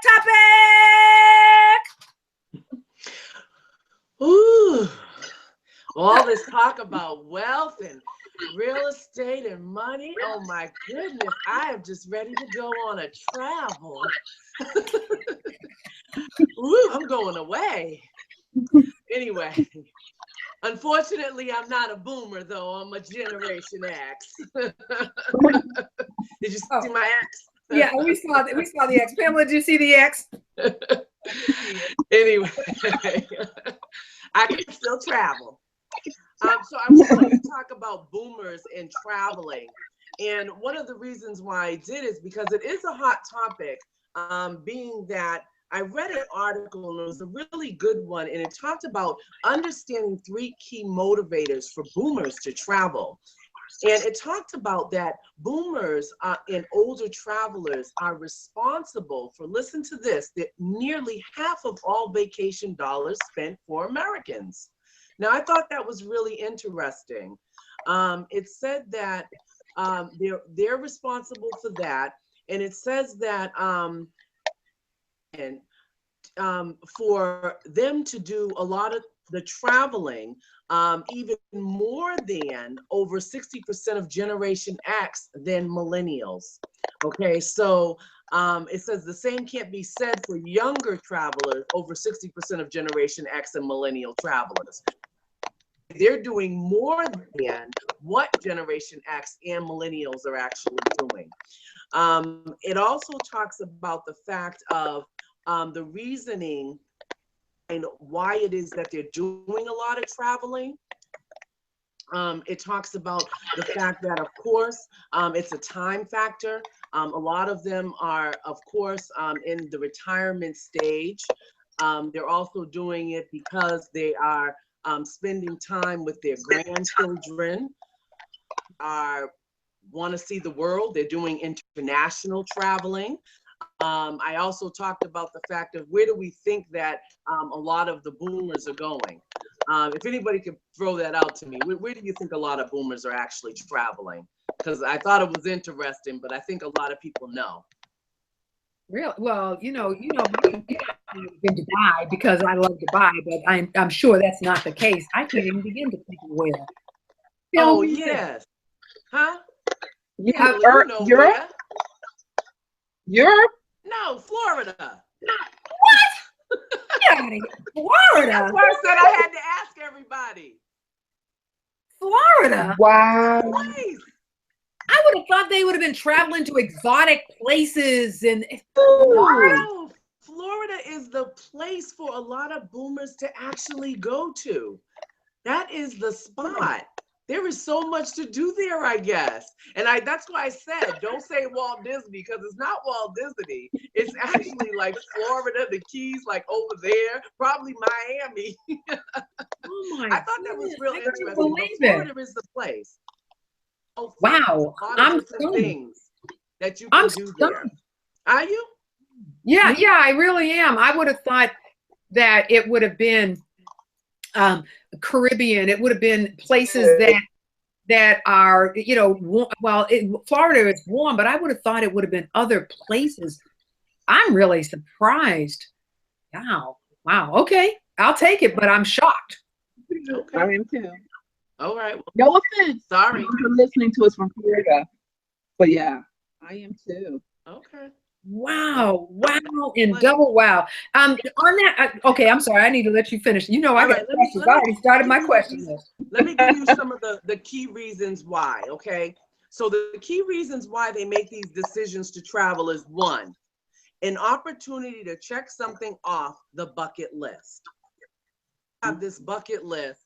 topic? Ooh, all this talk about wealth and Real estate and money. Oh my goodness. I am just ready to go on a travel. Woo, I'm going away. Anyway, unfortunately, I'm not a boomer though. I'm a Generation X. Did you see my X? Yeah, we saw the X. Pamela, did you see the X? Anyway, I can still travel. So I wanted to talk about boomers and traveling. And one of the reasons why I did is because it is a hot topic, being that I read an article and it was a really good one, and it talked about understanding 3 key motivators for boomers to travel. And it talked about that boomers and older travelers are responsible for, listen to this, that nearly half of all vacation dollars spent for Americans. Now, I thought that was really interesting. It said that they're responsible for that. And it says that for them to do a lot of the traveling, even more than over 60% of Generation X than millennials. Okay, so it says the same can't be said for younger travelers, over 60% of Generation X and millennial travelers. They're doing more than what Generation X and millennials are actually doing. It also talks about the fact of the reasoning and why it is that they're doing a lot of traveling. It talks about the fact that, of course, it's a time factor. A lot of them are, of course, in the retirement stage. They're also doing it because they are spending time with their grandchildren, want to see the world. They're doing international traveling. I also talked about the fact of where do we think that a lot of the boomers are going? If anybody could throw that out to me, where do you think a lot of boomers are actually traveling? Because I thought it was interesting, but I think a lot of people know. Real well, in Dubai because I love Dubai, but I'm sure that's not the case. I can't even begin to think of where. Oh yes, huh? Yeah, you know Europe. where? Europe? No, Florida. What? Yeah, Florida. That's why I said I had to ask everybody. Florida. Wow. Nice. I would have thought they would have been traveling to exotic places and no, Florida is the place for a lot of boomers to actually go to. That is the spot. There is so much to do there, I guess. And that's why I said, don't say Walt Disney, because it's not Walt Disney. It's actually like Florida, the Keys, like over there, probably Miami. oh my I thought that was real interesting. But Florida is the place. Oh, wow. I'm things that you can do there. Are you? Yeah, I really am. I would have thought that it would have been Caribbean. It would have been places that are, well, Florida is warm, but I would have thought it would have been other places. I'm really surprised. Wow. Okay, I'll take it, but I'm shocked. Okay. I am too. All right. No offense. Sorry. For listening to us from Florida. But yeah, I am too. Okay. Wow, and double wow. On that, okay, I'm sorry, I need to let you finish. I got questions. I already started my question list. Let me give you some of the key reasons why, okay? So the key reasons why they make these decisions to travel is 1, an opportunity to check something off the bucket list. Have this bucket list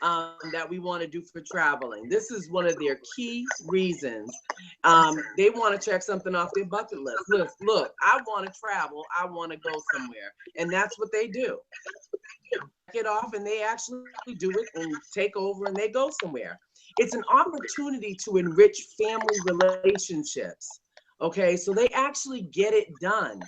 that we want to do for traveling. This is one of their key reasons. They want to check something off their bucket list. Look, I want to travel. I want to go somewhere. And that's what they do. Check it off and they actually do it and take over and they go somewhere. It's an opportunity to enrich family relationships. Okay, so they actually get it done.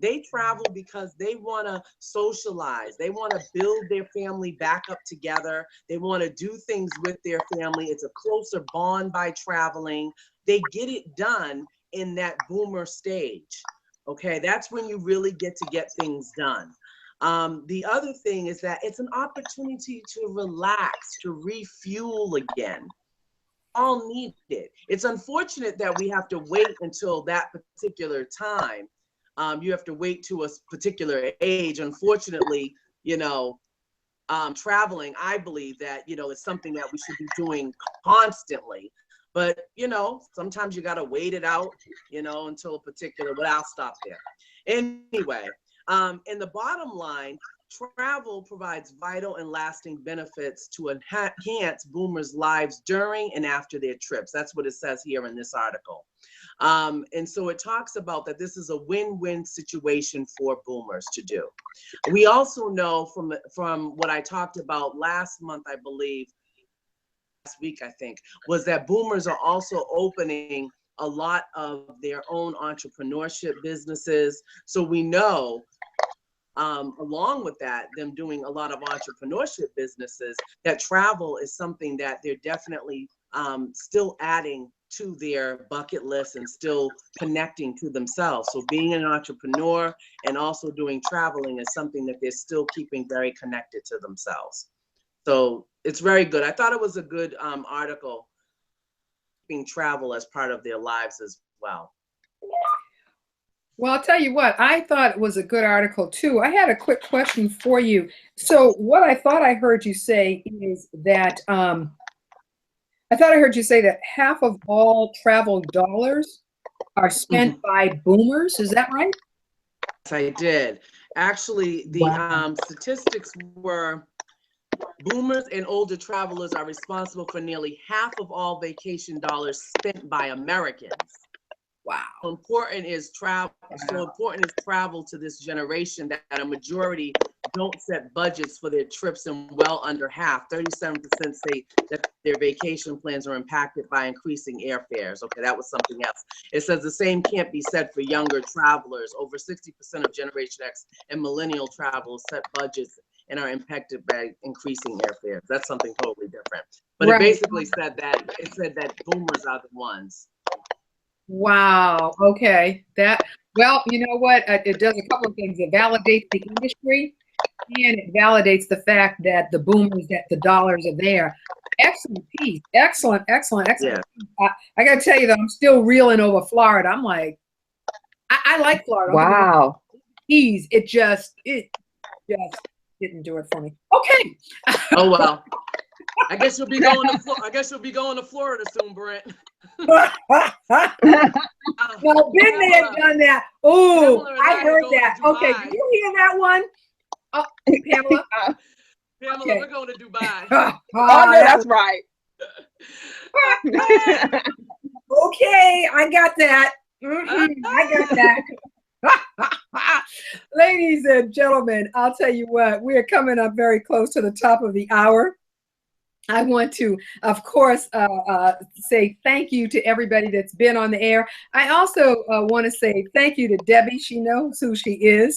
They travel because they want to socialize. They want to build their family back up together. They want to do things with their family. It's a closer bond by traveling. They get it done in that boomer stage. Okay, that's when you really get things done. The other thing is that it's an opportunity to relax, to refuel again. all need it. It's unfortunate that we have to wait until that particular time. You have to wait to a particular age. Unfortunately, you know, traveling, I believe that, you know, it's something that we should be doing constantly. But, you know, sometimes you got to wait it out, you know, until a particular, but I'll stop there. Anyway, in the bottom line, travel provides vital and lasting benefits to enhance boomers' lives during and after their trips. That's what it says here in this article. And so it talks about that this is a win-win situation for boomers to do. We also know from what I talked about last month, I believe, last week, I think, was that boomers are also opening a lot of their own entrepreneurship businesses. So we know, along with that, them doing a lot of entrepreneurship businesses, that travel is something that they're definitely still adding to their bucket list and still connecting to themselves. So being an entrepreneur and also doing traveling is something that they're still keeping very connected to themselves. So it's very good. I thought it was a good article, keeping travel as part of their lives as well. Well, I'll tell you what, I thought it was a good article too. I had a quick question for you. So what I thought I heard you say is that, I thought I heard you say that half of all travel dollars are spent by boomers. Is that right? Yes, I did. Actually, the statistics were boomers and older travelers are responsible for nearly half of all vacation dollars spent by Americans. Wow. So important is travel. So important is travel to this generation that a majority don't set budgets for their trips, and well under half, 37% say that their vacation plans are impacted by increasing airfares. Okay, that was something else. It says the same can't be said for younger travelers. Over 60% of Generation X and millennial travelers set budgets and are impacted by increasing airfares. That's something totally different. But It basically said that boomers are the ones. Wow. Okay. Well, you know what? It does a couple of things. It validates the industry, and it validates the fact that the boomers, that the dollars are there. Excellent piece. Excellent. Yeah. I got to tell you though, I'm still reeling over Florida. I'm like, I like Florida. Wow. It just didn't do it for me. Okay. Oh well. I guess you'll be going to Florida soon, Brent. Well, been there, done that. Oh, I heard that. Okay, did you hear that one? Oh, Pamela. Pamela, okay. We're going to Dubai. Oh, yeah, that's right. Okay, I got that. I got that. Ladies and gentlemen, I'll tell you what, we're coming up very close to the top of the hour. I want to, of course, say thank you to everybody that's been on the air. I also want to say thank you to Debbie. She knows who she is,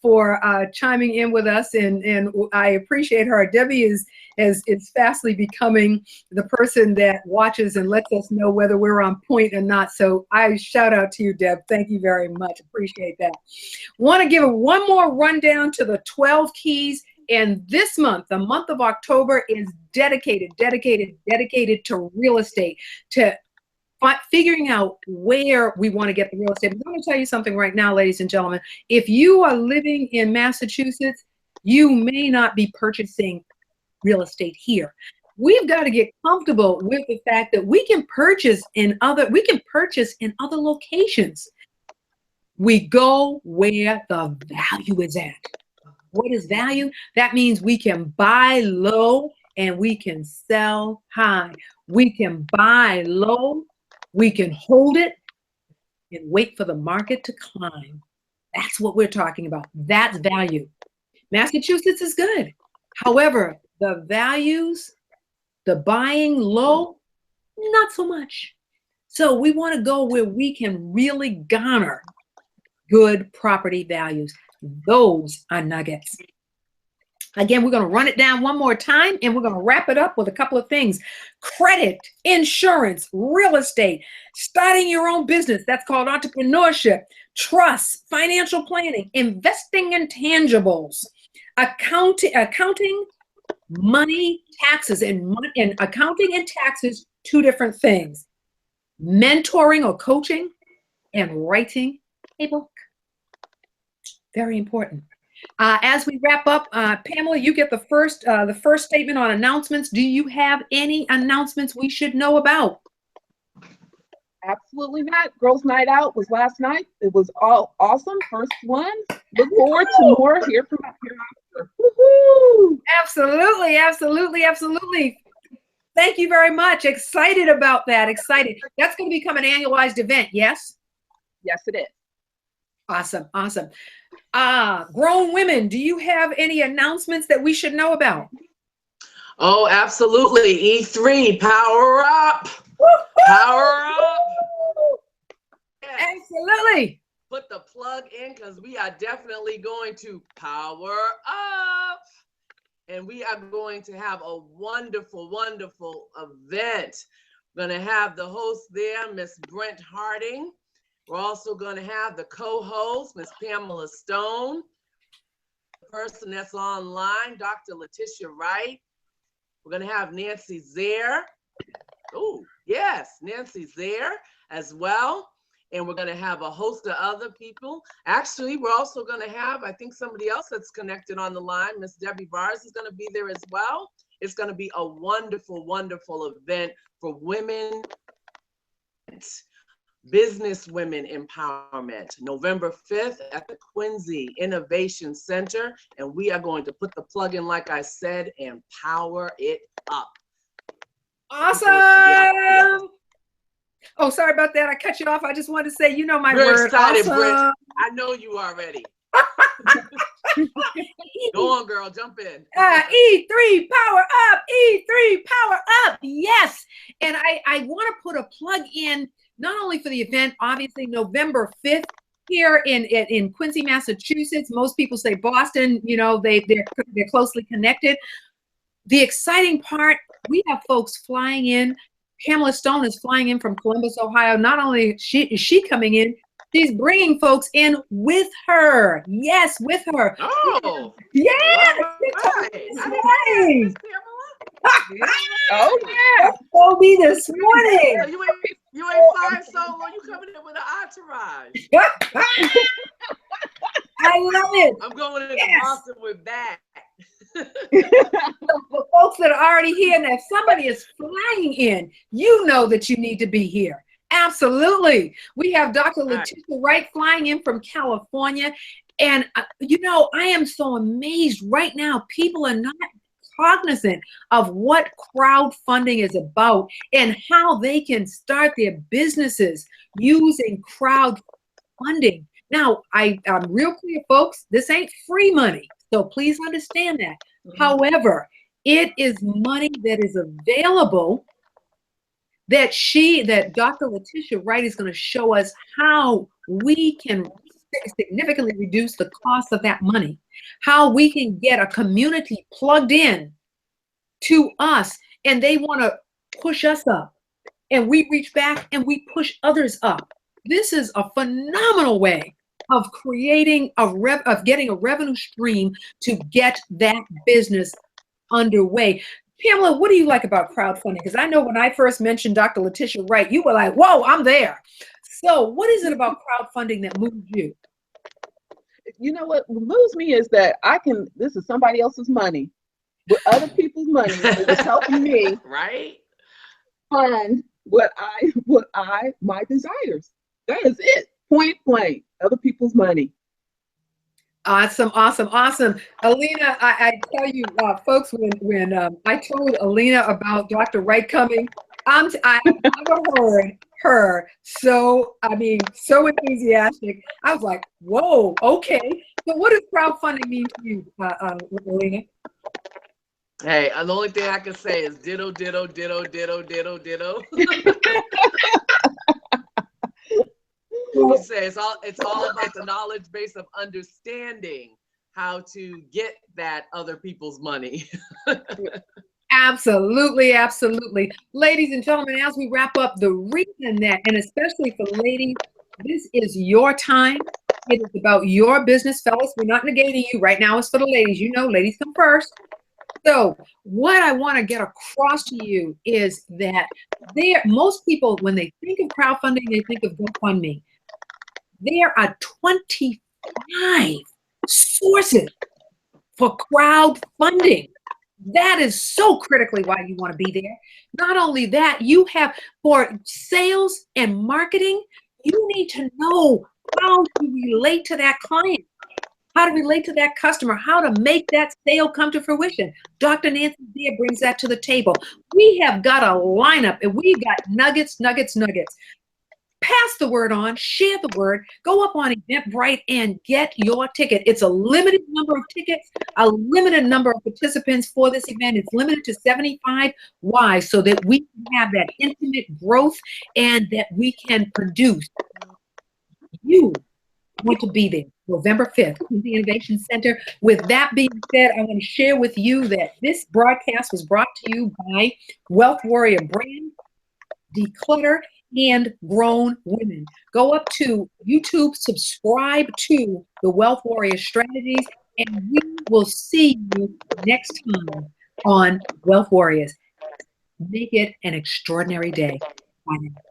for chiming in with us, and I appreciate her. Debbie is fastly becoming the person that watches and lets us know whether we're on point or not. So I shout out to you, Deb. Thank you very much. Appreciate that. Want to give one more rundown to the 12 keys. And this month, the month of October, is dedicated to real estate, to figuring out where we want to get the real estate. I'm going to tell you something right now, ladies and gentlemen. If you are living in Massachusetts, you may not be purchasing real estate here. We've got to get comfortable with the fact that we can purchase in other locations. We go where the value is at. What is value? That means we can buy low and we can sell high. We can buy low, we can hold it and wait for the market to climb. That's what we're talking about. That's value. Massachusetts is good. However, the values, the buying low, not so much. So we want to go where we can really garner good property values. Those are nuggets. Again, we're going to run it down one more time, and we're going to wrap it up with a couple of things. Credit, insurance, real estate, starting your own business. That's called entrepreneurship, trust, financial planning, investing in tangibles, accounting, money, taxes, and accounting and taxes, two different things. Mentoring or coaching and writing a book. Very important. As we wrap up, Pamela, you get the first statement on announcements. Do you have any announcements we should know about? Absolutely not. Girls' Night Out was last night. It was all awesome. First one. Look forward to more here from hereafter. Woohoo! Absolutely, absolutely, absolutely. Thank you very much. Excited about that. Excited. That's going to become an annualized event, yes? Yes, it is. Awesome, awesome. Grown women, do you have any announcements that we should know about? Oh, absolutely. E3, power up. Power up. Yes. Absolutely. Put the plug in because we are definitely going to power up. And we are going to have a wonderful, wonderful event. We're going to have the host there, Miss Brent Harding. We're also going to have the co-host, Miss Pamela Stone. The person that's online, Dr. Letitia Wright. We're going to have Nancy Zaire. Oh, yes, Nancy's there as well. And we're going to have a host of other people. Actually, we're also going to have, I think, somebody else that's connected on the line. Miss Debbie Bars is going to be there as well. It's going to be a wonderful, wonderful event for women, business women empowerment, November 5th at the Quincy Innovation Center. And we are going to put the plug in, like I said, and power it up. Awesome. Oh, sorry about that. I cut you off. I just wanted to say, you know my We're word. excited, Awesome. Brent. I know you already. Go on, girl. Jump in. E3 power up. E3 power up. Yes. And I want to put a plug in, not only for the event, obviously November 5th here in Quincy, Massachusetts. Most people say Boston. You know, they're closely connected. The exciting part, we have folks flying in. Pamela Stone is flying in from Columbus, Ohio. Not only is she coming in, she's bringing folks in with her. Yes, with her. Oh, yeah. Right. Oh yeah. Will be this morning. So you ain't flying solo. You coming in with an entourage. I love it. I'm going into Boston with that. The folks that are already here, and if somebody is flying in, you know that you need to be here. Absolutely. We have Dr. Letitia Wright flying in from California. And, you know, I am so amazed right now. People are not cognizant of what crowdfunding is about and how they can start their businesses using crowdfunding. Now, I'm real clear, folks, this ain't free money. So please understand that. However, it is money that is available that Dr. Letitia Wright is going to show us how we can significantly reduce the cost of that money, how we can get a community plugged in to us, and they want to push us up, and we reach back and we push others up. This is a phenomenal way of creating getting a revenue stream to get that business underway. Pamela, what do you like about crowdfunding? Because I know when I first mentioned Dr. Letitia Wright, you were like, whoa, I'm there. So what is it about crowdfunding that moves you? You know what moves me is that this is somebody else's money, with other people's money. It's helping me fund my desires. That is it. Point blank. Other people's money. Awesome, awesome, awesome. Alina, I tell you, folks, when I told Alina about Dr. Wright coming, I've never heard her so enthusiastic. I was like, whoa, okay. So what does crowdfunding mean to you, Alina? Hey, the only thing I can say is ditto, ditto, ditto, ditto, ditto, ditto. You say it's all about the knowledge base of understanding how to get that other people's money. Absolutely, absolutely. Ladies and gentlemen, as we wrap up, the reason that, and especially for ladies, this is your time. It is about your business, fellas. We're not negating you. Right now it's for the ladies. You know, ladies come first. So what I want to get across to you is that most people, when they think of crowdfunding, they think of GoFundMe. There are 25 sources for crowdfunding. That is so critically why you want to be there. Not only that, you have for sales and marketing, you need to know how to relate to that client, how to relate to that customer, how to make that sale come to fruition. Dr. Nancy Zia brings that to the table. We have got a lineup and we got nuggets, nuggets, nuggets. Pass the word on, share the word, go up on Eventbrite and get your ticket. It's a limited number of tickets, a limited number of participants for this event. It's limited to 75. Why? So that we can have that intimate growth and that we can produce. You want to be there, November 5th, the Innovation Center. With that being said, I want to share with you that this broadcast was brought to you by Wealth Warrior Brand, Declutter, and Grown Women. Go up to YouTube, subscribe to the Wealth Warrior Strategies, and we will see you next time on Wealth Warriors. Make it an extraordinary day. Bye now.